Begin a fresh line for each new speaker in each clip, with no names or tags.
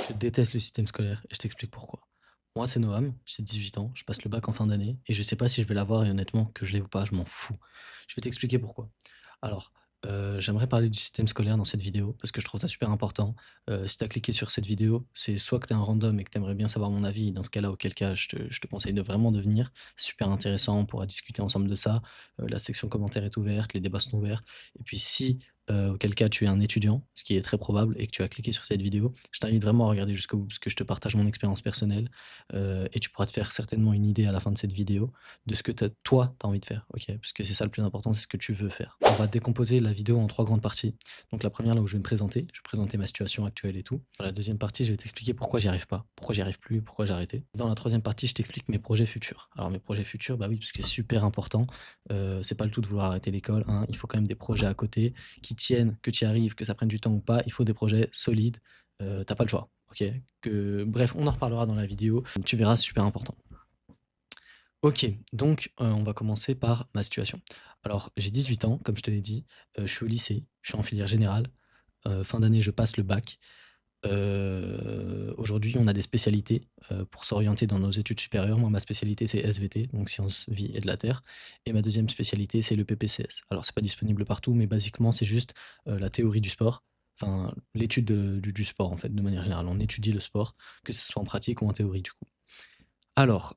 Je déteste le système scolaire et je t'explique pourquoi. Moi, c'est Noam, j'ai 18 ans, je passe le bac en fin d'année et je sais pas si je vais l'avoir et honnêtement, que je l'ai ou pas, je m'en fous. Je vais t'expliquer pourquoi. Alors, j'aimerais parler du système scolaire dans cette vidéo parce que je trouve ça super important. Si tu as cliqué sur cette vidéo, c'est soit que tu es un random et que tu aimerais bien savoir mon avis et dans ce cas-là, auquel cas, je te conseille de vraiment de venir. C'est super intéressant, on pourra discuter ensemble de ça. La section commentaires est ouverte, les débats sont ouverts et puis si, auquel cas tu es un étudiant, ce qui est très probable et que tu as cliqué sur cette vidéo, je t'invite vraiment à regarder jusqu'au bout parce que je te partage mon expérience personnelle, et tu pourras te faire certainement une idée à la fin de cette vidéo de ce que toi, tu as envie de faire, OK? Parce que c'est ça le plus important, c'est ce que tu veux faire. On va décomposer la vidéo en 3 grandes parties. Donc la première là où je vais me présenter, je vais présenter ma situation actuelle et tout. Dans la deuxième partie, je vais t'expliquer pourquoi j'y arrive pas, pourquoi j'y arrive plus, pourquoi j'ai arrêté. Dans la troisième partie, je t'explique mes projets futurs. Alors mes projets futurs, bah oui, parce que c'est super important, c'est pas le tout de vouloir arrêter l'école, hein, il faut quand même des projets à côté qui tiennent, que tu y arrives, que ça prenne du temps ou pas, il faut des projets solides, tu pas le choix, OK? Bref, on en reparlera dans la vidéo, tu verras, c'est super important. OK, donc on va commencer par ma situation. Alors j'ai 18 ans, comme je te l'ai dit, je suis au lycée, je suis en filière générale, fin d'année, je passe le bac. Aujourd'hui, on a des spécialités, pour s'orienter dans nos études supérieures. Moi, ma spécialité, c'est SVT, donc sciences, vie et de la terre et ma deuxième spécialité, c'est le PPCS. Alors c'est pas disponible partout, mais basiquement, c'est juste, la théorie du sport, enfin l'étude du sport, en fait, de manière générale. On étudie le sport, que ce soit en pratique ou en théorie, du coup. Alors,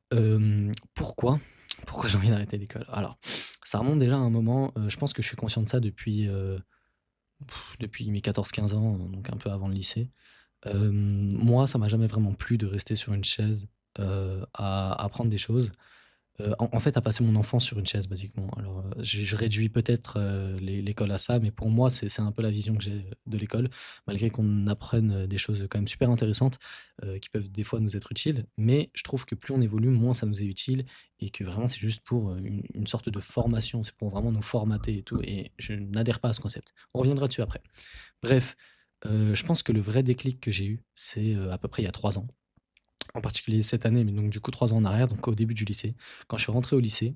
pourquoi? Pourquoi j'ai envie d'arrêter l'école? Alors, ça remonte déjà à un moment, je pense que je suis conscient de ça depuis mes 14-15 ans, donc un peu avant le lycée. Moi, ça m'a jamais vraiment plu de rester sur une chaise, à apprendre des choses. En fait, à passer mon enfance sur une chaise, basiquement. Alors, je réduis peut-être, l'école à ça, mais pour moi, c'est un peu la vision que j'ai de l'école, malgré qu'on apprenne, des choses quand même super intéressantes, qui peuvent des fois nous être utiles. Mais je trouve que plus on évolue, moins ça nous est utile et que vraiment c'est juste pour, une sorte de formation. C'est pour vraiment nous formater et tout et je n'adhère pas à ce concept. On reviendra dessus après. Bref, je pense que le vrai déclic que j'ai eu, c'est, à peu près il y a 3 ans. En particulier cette année, mais donc du coup 3 ans en arrière, donc au début du lycée. Quand je suis rentré au lycée,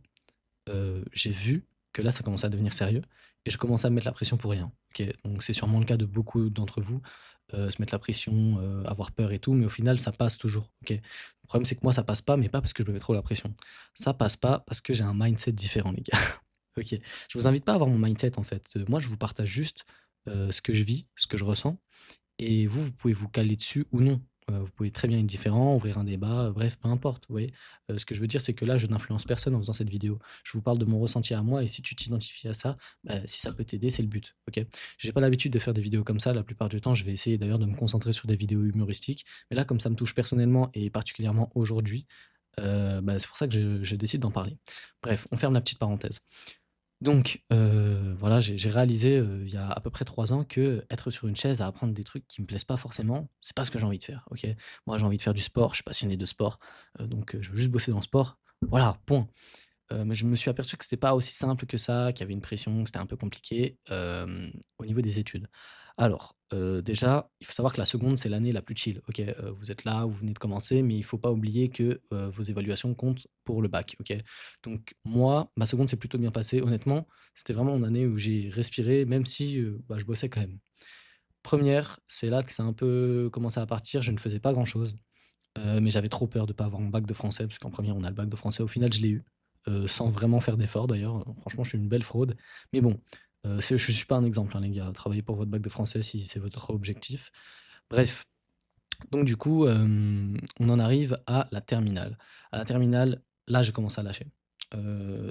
j'ai vu que là, ça commençait à devenir sérieux et je commençais à me mettre la pression pour rien. OK, donc c'est sûrement le cas de beaucoup d'entre vous, se mettre la pression, avoir peur et tout, mais au final, ça passe toujours. OK. Le problème, c'est que moi, ça passe pas, mais pas parce que je me mets trop la pression. Ça passe pas parce que j'ai un mindset différent, les gars. OK. Je vous invite pas à avoir mon mindset, en fait. Moi, je vous partage juste, ce que je vis, ce que je ressens et vous, vous pouvez vous caler dessus ou non. Vous pouvez très bien être différent, ouvrir un débat, bref, peu importe, vous voyez? Ce que je veux dire, c'est que là, je n'influence personne en faisant cette vidéo. Je vous parle de mon ressenti à moi et si tu t'identifies à ça, bah, si ça peut t'aider, c'est le but, OK? J'ai pas l'habitude de faire des vidéos comme ça, la plupart du temps, je vais essayer d'ailleurs de me concentrer sur des vidéos humoristiques. Mais là, comme ça me touche personnellement et particulièrement aujourd'hui, bah, c'est pour ça que je décide d'en parler. Bref, on ferme la petite parenthèse. Donc, voilà, j'ai réalisé, il y a à peu près 3 ans que être sur une chaise à apprendre des trucs qui me plaisent pas forcément, c'est pas ce que j'ai envie de faire, OK? Moi, j'ai envie de faire du sport, je suis passionné de sport, donc je veux juste bosser dans le sport, voilà, point. Mais je me suis aperçu que c'était pas aussi simple que ça, qu'il y avait une pression, que c'était un peu compliqué, au niveau des études. Alors, déjà, il faut savoir que la seconde, c'est l'année la plus chill, OK? Vous êtes là, vous venez de commencer, mais il faut pas oublier que, vos évaluations comptent pour le bac, OK? Donc moi, ma seconde s'est plutôt bien passée. Honnêtement, c'était vraiment une année où j'ai respiré, même si, bah, je bossais quand même. Première, c'est là que ça a un peu commencé à partir, je ne faisais pas grand-chose. Mais j'avais trop peur de pas avoir mon bac de français, parce qu'en première on a le bac de français. Au final, je l'ai eu, sans vraiment faire d'efforts d'ailleurs, franchement, je suis une belle fraude. Mais bon, je suis pas un exemple, hein, les gars. Travaillez pour votre bac de français si c'est votre objectif. Bref, donc du coup, on en arrive à la terminale. À la terminale, là, j'ai commencé à lâcher.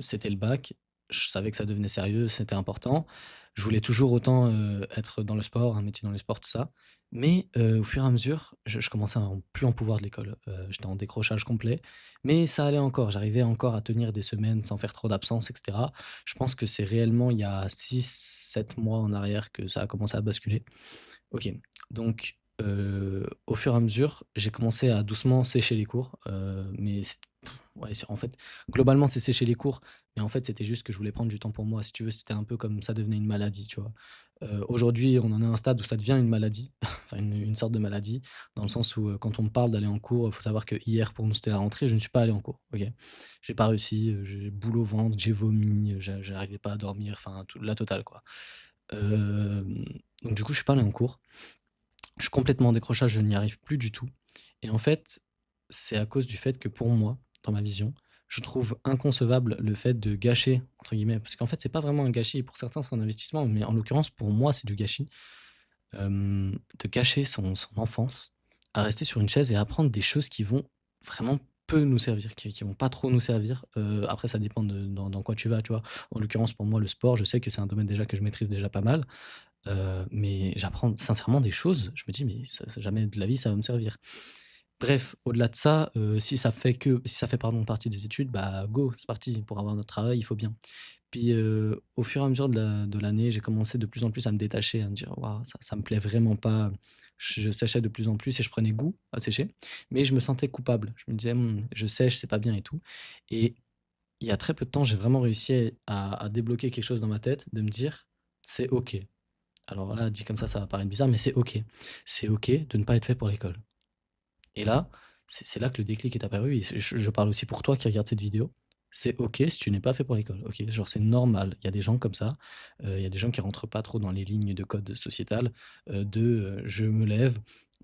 C'était le bac, je savais que ça devenait sérieux, c'était important. Je voulais toujours autant, être dans le sport, un métier dans le sport, tout ça. Mais, au fur et à mesure, je commençais à en plus en pouvoir de l'école. J'étais en décrochage complet, mais ça allait encore. J'arrivais encore à tenir des semaines sans faire trop d'absence et cetera. Je pense que c'est réellement il y a 6-7 mois en arrière que ça a commencé à basculer. OK, donc au fur et à mesure, j'ai commencé à doucement sécher les cours, mais ouais, c'est en fait, globalement, c'est sécher les cours, mais en fait, c'était juste que je voulais prendre du temps pour moi. Si tu veux, c'était un peu comme ça devenait une maladie, tu vois? Aujourd'hui, on en est à un stade où ça devient une maladie, enfin une sorte de maladie, dans le sens où, quand on me parle d'aller en cours, il faut savoir que hier, pour nous, c'était la rentrée, je ne suis pas allé en cours, OK? J'ai pas réussi, j'ai boule au ventre, j'ai vomi, j'arrivais pas à dormir, enfin tout la totale, quoi. Donc du coup, je suis pas allé en cours. Je suis complètement en décrochage, je n'y arrive plus du tout et en fait, c'est à cause du fait que pour moi, dans ma vision, je trouve inconcevable le fait de «gâcher» entre guillemets, parce qu'en fait, c'est pas vraiment un gâchis. Pour certains, c'est un investissement, mais en l'occurrence, pour moi, c'est du gâchis. De gâcher son enfance à rester sur une chaise et apprendre des choses qui vont vraiment peu nous servir, qui vont pas trop nous servir. Après ça dépend de dans quoi tu vas, tu vois? En l'occurrence, pour moi, le sport, je sais que c'est un domaine déjà que je maîtrise déjà pas mal, mais j'apprends sincèrement des choses, je me dis: «Mais ça jamais de la vie ça va me servir». Bref, au-delà de ça, si ça fait pardon partie des études, bah, go, c'est parti. Pour avoir notre travail, il faut bien. Puis, au fur et à mesure de l'année, j'ai commencé de plus en plus à me détacher, à me dire: «Waouh, ça me plaît vraiment pas». Je séchais de plus en plus et je prenais goût à sécher, mais je me sentais coupable. Je me disais: je sèche, c'est pas bien et tout» et il y a très peu de temps, j'ai vraiment réussi à débloquer quelque chose dans ma tête, de me dire: «C'est OK». Alors là, dit comme ça va paraître bizarre, mais c'est OK. C'est OK de ne pas être fait pour l'école et là, c'est là que le déclic est apparu et je parle aussi pour toi qui regarde cette vidéo. C'est OK si tu n'es pas fait pour l'école, OK? Genre c'est normal. Il y a des gens comme ça, il y a des gens qui rentrent pas trop dans les lignes de code sociétal, je me lève,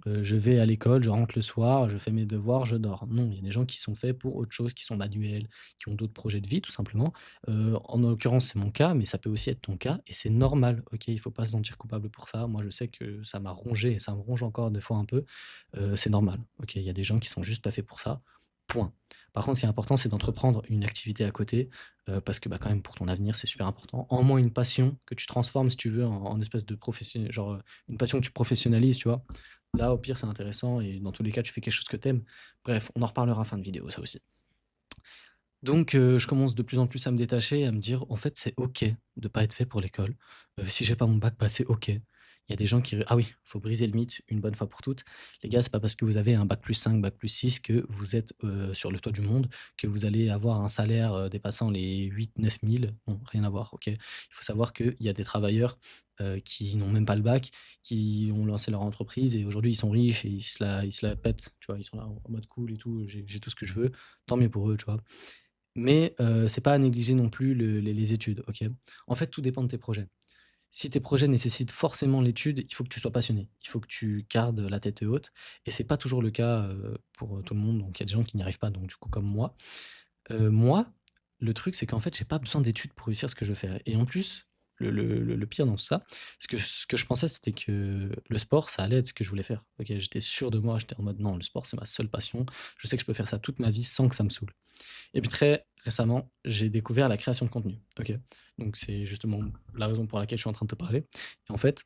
je vais à l'école, je rentre le soir, je fais mes devoirs, je dors. Non, il y a des gens qui sont faits pour autre chose, qui sont manuels, qui ont d'autres projets de vie tout simplement. En l'occurrence, c'est mon cas, mais ça peut aussi être ton cas et c'est normal, OK? Il faut pas se sentir coupable pour ça. Moi, je sais que ça m'a rongé et ça me ronge encore des fois un peu. C'est normal, OK? Il y a des gens qui sont juste pas faits pour ça, point. Par contre, ce qui est important, c'est d'entreprendre une activité à côté, parce que, bah, quand même pour ton avenir, c'est super important. En moins une passion que tu transformes, si tu veux, en espèce de profession genre, une passion que tu professionnalises, tu vois? Là, au pire, c'est intéressant et dans tous les cas, tu fais quelque chose que tu aimes. Bref, on en reparlera en fin de vidéo, ça aussi. Donc, je commence de plus en plus à me détacher et à me dire: «En fait, c'est OK de pas être fait pour l'école. Si j'ai pas mon bac, bah, c'est OK». Il y a des gens qui ah oui, faut briser le mythe une bonne fois pour toutes. Les gars, c'est pas parce que vous avez un bac+5, bac+6 que vous êtes, sur le toit du monde, que vous allez avoir un salaire, dépassant les 8 000 9 000. Non, rien à voir, OK? Il faut savoir qu'il y a des travailleurs, qui n'ont même pas le bac, qui ont lancé leur entreprise et aujourd'hui ils sont riches et ils se la pètent, tu vois? Ils sont là en mode cool et tout, j'ai tout ce que je veux, tant mieux pour eux, tu vois? Mais c'est pas à négliger non plus les études, OK? En fait, tout dépend de tes projets. Si tes projets nécessitent forcément l'étude, il faut que tu sois passionné. Il faut que tu gardes la tête haute et c'est pas toujours le cas, pour, tout le monde. Donc il y a des gens qui n'y arrivent pas, donc du coup comme moi. Moi, le truc, c'est qu'en fait, j'ai pas besoin d'études pour réussir ce que je veux faire et en plus, le pire dans tout ça, ce que je pensais, c'était que le sport, ça allait être ce que je voulais faire. OK, j'étais sûr de moi, j'étais en mode: «Non, le sport, c'est ma seule passion. Je sais que je peux faire ça toute ma vie sans que ça me saoule». Et puis très récemment, j'ai découvert la création de contenu, OK? Donc c'est justement la raison pour laquelle je suis en train de te parler et en fait,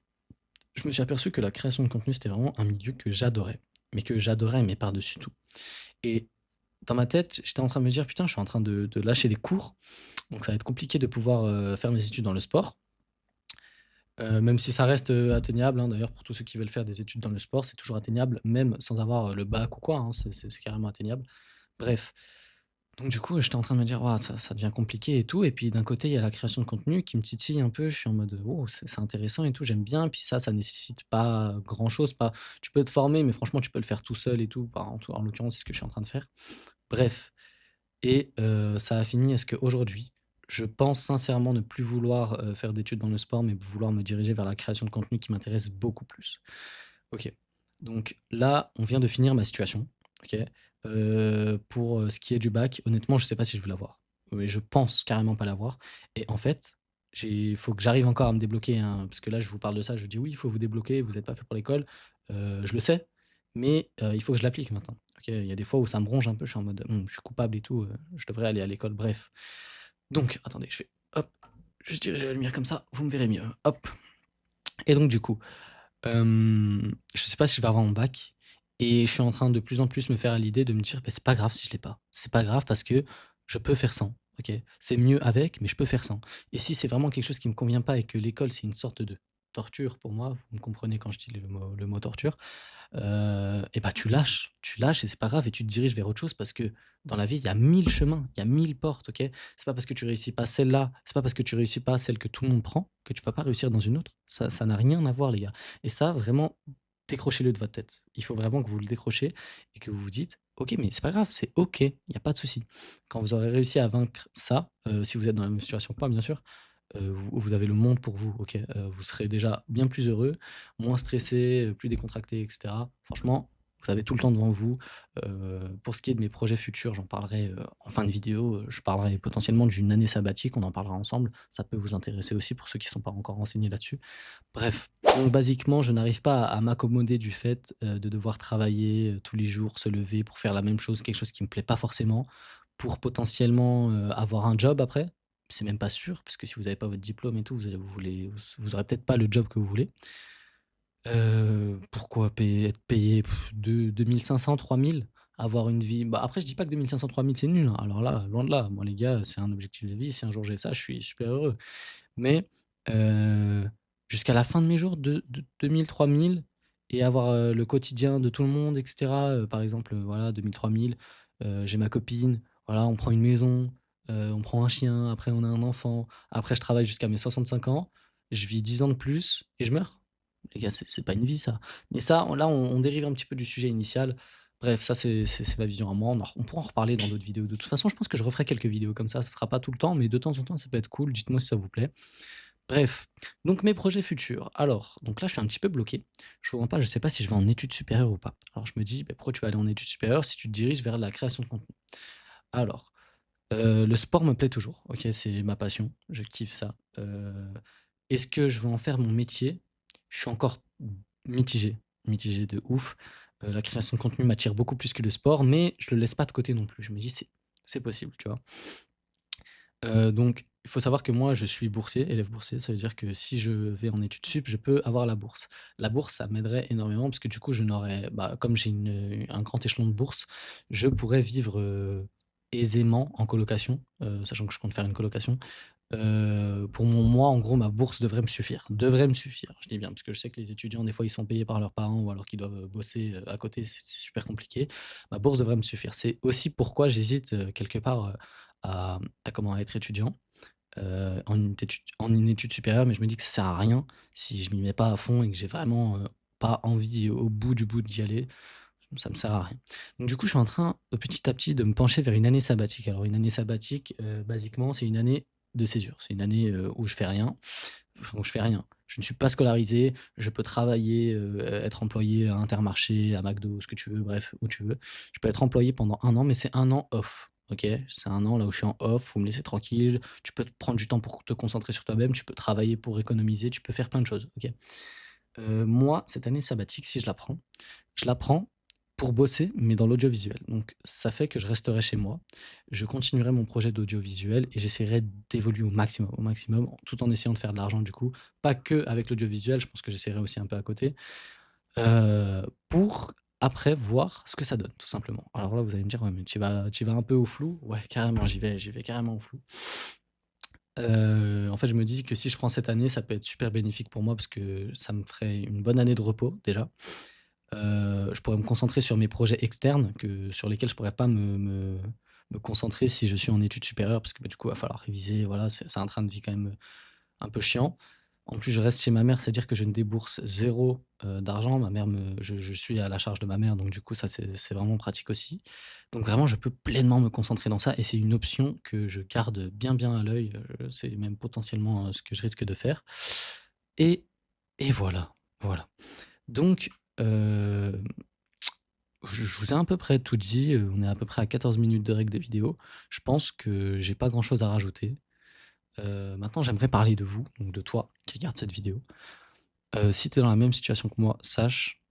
je me suis aperçu que la création de contenu, c'était vraiment un milieu que j'adorais, mais par-dessus tout et dans ma tête, j'étais en train de me dire: «Putain, je suis en train de lâcher les cours, donc ça va être compliqué de pouvoir, faire mes études dans le sport». Même si ça reste, atteignable, hein, d'ailleurs pour tous ceux qui veulent faire des études dans le sport, c'est toujours atteignable, même sans avoir, le bac ou quoi, hein, c'est carrément atteignable. Bref, donc du coup, j'étais en train de me dire: «Waouh, ça devient compliqué et tout» et puis d'un côté, il y a la création de contenu qui me titille un peu. Je suis en mode: «Oh, c'est intéressant et tout, j'aime bien». Puis ça nécessite pas grand chose, pas tu peux te former, mais franchement, tu peux le faire tout seul et tout. Bah, en l'occurrence, c'est ce que je suis en train de faire. Bref et ça a fini à ce qu'aujourd'hui, je pense sincèrement ne plus vouloir, faire d'études dans le sport, mais vouloir me diriger vers la création de contenu qui m'intéresse beaucoup plus. OK. Donc là, on vient de finir ma situation, OK? Pour, ce qui est du bac, honnêtement, je sais pas si je vais l'avoir. Mais je pense carrément pas l'avoir et en fait, il faut que j'arrive encore à me débloquer, hein, parce que là, je vous parle de ça, je vous dis: «Oui, il faut vous débloquer, vous êtes pas fait pour l'école». Je le sais, mais il faut que je l'applique maintenant, OK? Il y a des fois où ça me ronge un peu, je suis en mode: je suis coupable et tout, je devrais aller à l'école», bref. Donc attendez, je fais hop, juste diriger la lumière comme ça, vous me verrez mieux, hop et donc du coup, je sais pas si je vais avoir mon bac et je suis en train de plus en plus me faire à l'idée de me dire: «Beh, c'est pas grave si je l'ai pas. C'est pas grave parce que je peux faire sans, OK? C'est mieux avec, mais je peux faire sans» et si c'est vraiment quelque chose qui me convient pas et que l'école, c'est une sorte de torture pour moi, vous me comprenez quand je dis le mot torture, et bah, tu lâches et c'est pas grave et tu te diriges vers autre chose parce que dans la vie, il y a 1000 chemins, il y a 1000 portes, OK? C'est pas parce que tu réussis pas celle-là, c'est pas parce que tu réussis pas celle que tout le monde prend, que tu vas pas réussir dans une autre. Ça n'a rien à voir les gars et ça vraiment, décrochez-le de votre tête. Il faut vraiment que vous le décrochiez et que vous vous dites: «OK, mais c'est pas grave, c'est OK, il y a pas de souci». Quand vous aurez réussi à vaincre ça, si vous êtes dans la même situation que moi bien sûr, vous avez le monde pour vous, OK? Vous serez déjà bien plus heureux, moins stressé, plus décontracté et cetera. Franchement, vous avez tout le temps devant vous. Pour ce qui est de mes projets futurs, j'en parlerai, en fin de vidéo. Je parlerai potentiellement d'une année sabbatique, on en parlera ensemble. Ça peut vous intéresser aussi pour ceux qui ne sont pas encore renseignés là-dessus. Bref, donc basiquement, je n'arrive pas à m'accommoder du fait, de devoir travailler, tous les jours, se lever pour faire la même chose, quelque chose qui me plaît pas forcément, pour potentiellement, avoir un job après. C'est même pas sûr, parce que si vous avez pas votre diplôme et tout, vous aurez peut-être pas le job que vous voulez. Pourquoi être payé de 2 500-3 000, avoir une vie bah, après je dis pas que 2 500-3 000 c'est nul, hein. Alors là, loin de là. Moi les gars, c'est un objectif de vie. Si un jour j'ai ça, je suis super heureux. Mais, heu, jusqu'à la fin de mes jours, de 2 000-3 000 et avoir, le quotidien de tout le monde et cetera, par exemple, voilà 2 000-3 000, j'ai ma copine, voilà, on prend une maison, on prend un chien, après on a un enfant, après je travaille jusqu'à mes 65 ans, je vis 10 ans de plus et je meurs. Les gars, c'est pas une vie ça. Mais ça, on dérive un petit peu du sujet initial. Bref, ça c'est ma vision à moi. On pourra en reparler dans d'autres vidéos. De toute façon, je pense que je referai quelques vidéos comme ça. Ce sera pas tout le temps, mais de temps en temps, ça peut être cool. Dites-moi si ça vous plaît. Bref, donc mes projets futurs. Alors, donc là, je suis un petit peu bloqué. Je ne pas, je sais pas si je vais en études supérieures ou pas. Alors je me dis: «Beh, pourquoi tu vas aller en études supérieures si tu te diriges vers la création de contenu?» Alors, le sport me plaît toujours, OK? C'est ma passion, je kiffe ça. Est-ce que je vais en faire mon métier? Je suis encore mitigé, mitigé de ouf. La création de contenu m'attire beaucoup plus que le sport, mais je le laisse pas de côté non plus. Je me dis: «C'est possible», tu vois? Donc il faut savoir que moi, je suis boursier, élève boursier. Ça veut dire que si je vais en études sup, je peux avoir la bourse. La bourse, ça m'aiderait énormément parce que du coup, je n'aurais bah, comme j'ai un grand échelon de bourse, je pourrais vivre, aisément en colocation, sachant que je compte faire une colocation. Pour mon mois, en gros, ma bourse devrait me suffire. Devrait me suffire, je dis bien, parce que je sais que les étudiants, des fois, ils sont payés par leurs parents ou alors qu'ils doivent, bosser, à côté, c'est super compliqué. Ma bourse devrait me suffire. C'est aussi pourquoi j'hésite, quelque part, à être étudiant, en une étude supérieure, mais je me dis que ça sert à rien si je m'y mets pas à fond et que j'ai vraiment, pas envie au bout d'y aller, ça me sert à rien. Donc du coup, je suis en train, petit à petit, de me pencher vers une année sabbatique. Alors une année sabbatique, basiquement, c'est une année de césure. C'est une année, où je fais rien, enfin, où je fais rien. Je ne suis pas scolarisé, je peux travailler, être employé à Intermarché, à McDo, ce que tu veux, bref, où tu veux. Je peux être employé pendant 1 an, mais c'est 1 an off, OK? C'est 1 an là où je suis en off, faut me laisser tranquille. Tu peux te prendre du temps pour te concentrer sur toi-même, tu peux travailler pour économiser, tu peux faire plein de choses, OK? Moi, cette année sabbatique, si je la prends pour bosser, mais dans l'audiovisuel. Donc ça fait que je resterai chez moi, je continuerai mon projet d'audiovisuel et j'essaierai d'évoluer au maximum, tout en essayant de faire de l'argent du coup. Pas que avec l'audiovisuel, je pense que j'essaierai aussi un peu à côté, pour après voir ce que ça donne, tout simplement. Alors là, vous allez me dire: «Ouais, mais tu vas un peu au flou?» Ouais, carrément, j'y vais carrément au flou. En fait, je me dis que si je prends cette année, ça peut être super bénéfique pour moi parce que ça me ferait une bonne année de repos déjà. Je pourrais me concentrer sur mes projets externes sur lesquels je pourrais pas me concentrer si je suis en études supérieures parce que, bah, du coup, il va falloir réviser, voilà, c'est un train de vie quand même, un peu chiant. En plus, je reste chez ma mère, c'est-à-dire que je ne débourse zéro d'argent. Ma mère me je suis à la charge de ma mère, donc du coup, ça, c'est vraiment pratique aussi. Donc vraiment, je peux pleinement me concentrer dans ça et c'est une option que je garde bien, bien à l'œil, c'est même potentiellement, ce que je risque de faire et voilà, voilà. Donc, hem je vous ai à peu près tout dit, on est à peu près à 14 minutes de règle de vidéo. Je pense que j'ai pas grand chose à rajouter. Maintenant j'aimerais parler de vous, donc de toi qui regarde cette vidéo. Si tu es dans la même situation que moi, sache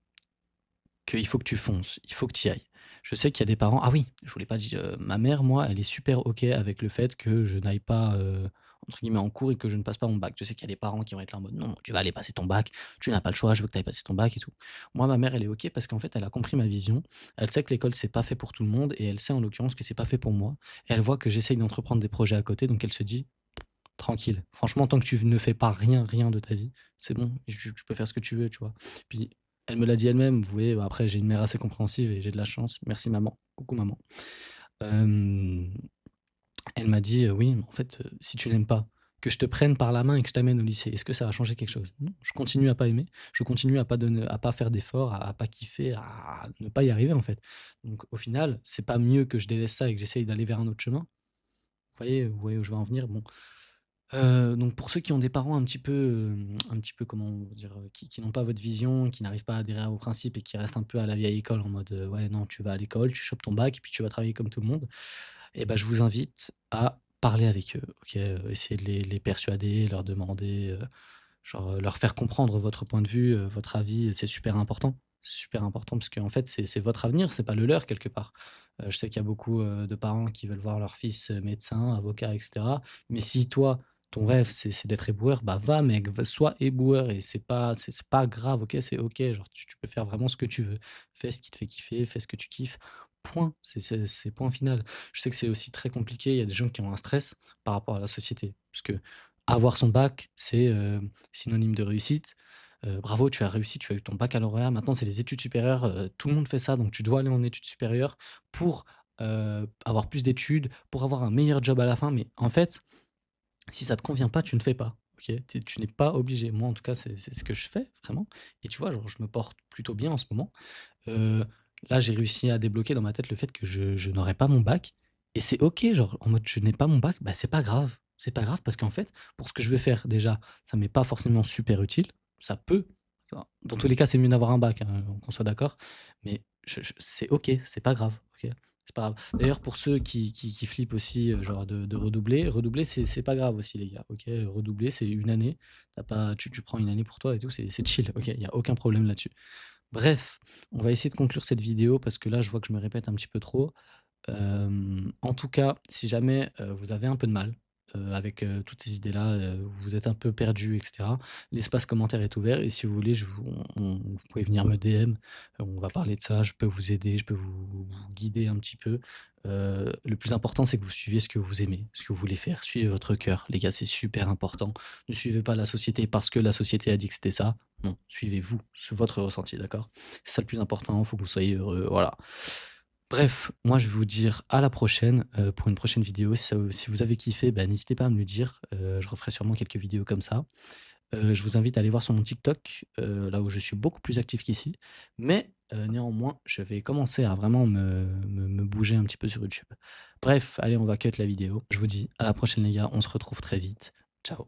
qu'il faut que tu fonces, il faut que tu y ailles. Je sais qu'il y a des parents ah oui, je vous l'ai pas dit, ma mère, moi, elle est super OK avec le fait que je n'aille pas, entre guillemets «en cours» et que je ne passe pas mon bac. Je sais qu'il y a des parents qui vont être là en mode: «Non, tu vas aller passer ton bac, tu n'as pas le choix, je veux que tu ailles passer ton bac et tout». Moi, ma mère, elle est OK parce qu'en fait, elle a compris ma vision. Elle sait que l'école, c'est pas fait pour tout le monde et elle sait en l'occurrence que c'est pas fait pour moi et elle voit que j'essaye d'entreprendre des projets à côté, donc elle se dit: «Tranquille, franchement, tant que tu ne fais pas rien, rien de ta vie, c'est bon, tu peux faire ce que tu veux», tu vois? Puis elle me l'a dit elle-même, vous voyez, bah, après j'ai une mère assez compréhensive et j'ai de la chance. Merci maman. Coucou maman. Hem, Elle m'a dit: «Oui, mais en fait, si tu n'aimes pas, que je te prenne par la main et que je t'amène au lycée, est-ce que ça va changer quelque chose?» Non, je continue à pas aimer, je continue à pas faire d'efforts, à pas kiffer, à ne pas y arriver, en fait. Donc au final, c'est pas mieux que je délaisse ça et que j'essaye d'aller vers un autre chemin? Vous voyez où je veux en venir? Bon, Donc pour ceux qui ont des parents un petit peu comment dire? Qui n'ont pas votre vision, qui n'arrivent pas à adhérer à vos principes et qui restent un peu à la vieille école en mode, «Ouais, non, tu vas à l'école, tu chopes ton bac et puis tu vas travailler comme tout le monde». Et ben je vous invite à parler avec eux, OK? Essayer de les persuader, leur demander, genre, leur faire comprendre votre point de vue, votre avis, c'est super important. C'est super important parce qu'en fait, c'est votre avenir, c'est pas le leur quelque part. Je sais qu'il y a beaucoup, de parents qui veulent voir leur fils, médecin, avocat et cetera. Mais si toi, ton rêve, c'est d'être éboueur, bah, va mec, va sois éboueur et c'est pas grave, OK? C'est OK, genre tu peux faire vraiment ce que tu veux. Fais ce qui te fait kiffer, fais ce que tu kiffes, point. C'est point final. Je sais que c'est aussi très compliqué, il y a des gens qui ont un stress par rapport à la société. Parce que avoir son bac, c'est, synonyme de réussite. Bravo, tu as réussi, tu as eu ton baccalauréat. Maintenant, c'est les études supérieures, tout le monde fait ça, donc tu dois aller en études supérieures pour, avoir plus d'études, pour avoir un meilleur job à la fin. Mais en fait, si ça te convient pas, tu ne fais pas, OK? Tu n'es pas obligé. Moi, en tout cas, c'est ce que je fais vraiment et tu vois, genre, je me porte plutôt bien en ce moment. Heu, Là, j'ai réussi à débloquer dans ma tête le fait que je n'aurai pas mon bac et c'est OK, genre, en mode je n'ai pas mon bac, bah, c'est pas grave. C'est pas grave parce qu'en fait, pour ce que je veux faire, déjà, ça m'est pas forcément super utile. Ça peut, dans tous les cas, c'est mieux d'avoir un bac, hein, qu'on soit d'accord, mais je c'est OK, c'est pas grave, OK? C'est pas grave. D'ailleurs, pour ceux qui flippent aussi, genre de redoubler, c'est pas grave aussi les gars, OK? Redoubler, c'est une année, tu prends une année pour toi et tout, c'est chill, OK? Il y a aucun problème là-dessus. Bref, on va essayer de conclure cette vidéo parce que là, je vois que je me répète un petit peu trop. En tout cas, si jamais, vous avez un peu de mal, avec, toutes ces idées-là, vous êtes un peu perdu et cetera, l'espace commentaire est ouvert et si vous voulez, je vous vous pouvez venir me DM, on va parler de ça, je peux vous aider, je peux vous guider un petit peu. Le plus important, c'est que vous suiviez ce que vous aimez, ce que vous voulez faire. Suivez votre cœur, les gars, c'est super important. Ne suivez pas la société parce que la société a dit que c'était ça. Non, suivez-vous, votre ressenti, d'accord? C'est ça le plus important, il faut que vous soyez heureux, voilà. Bref, moi je vais vous dire à la prochaine, pour une prochaine vidéo. Si vous avez kiffé, bah, n'hésitez pas à me le dire, je referai sûrement quelques vidéos comme ça. Je vous invite à aller voir sur mon TikTok, là où je suis beaucoup plus actif qu'ici. Mais, néanmoins, je vais commencer à vraiment me bouger un petit peu sur YouTube. Bref, allez, on va cut la vidéo. Je vous dis à la prochaine les gars, on se retrouve très vite. Ciao.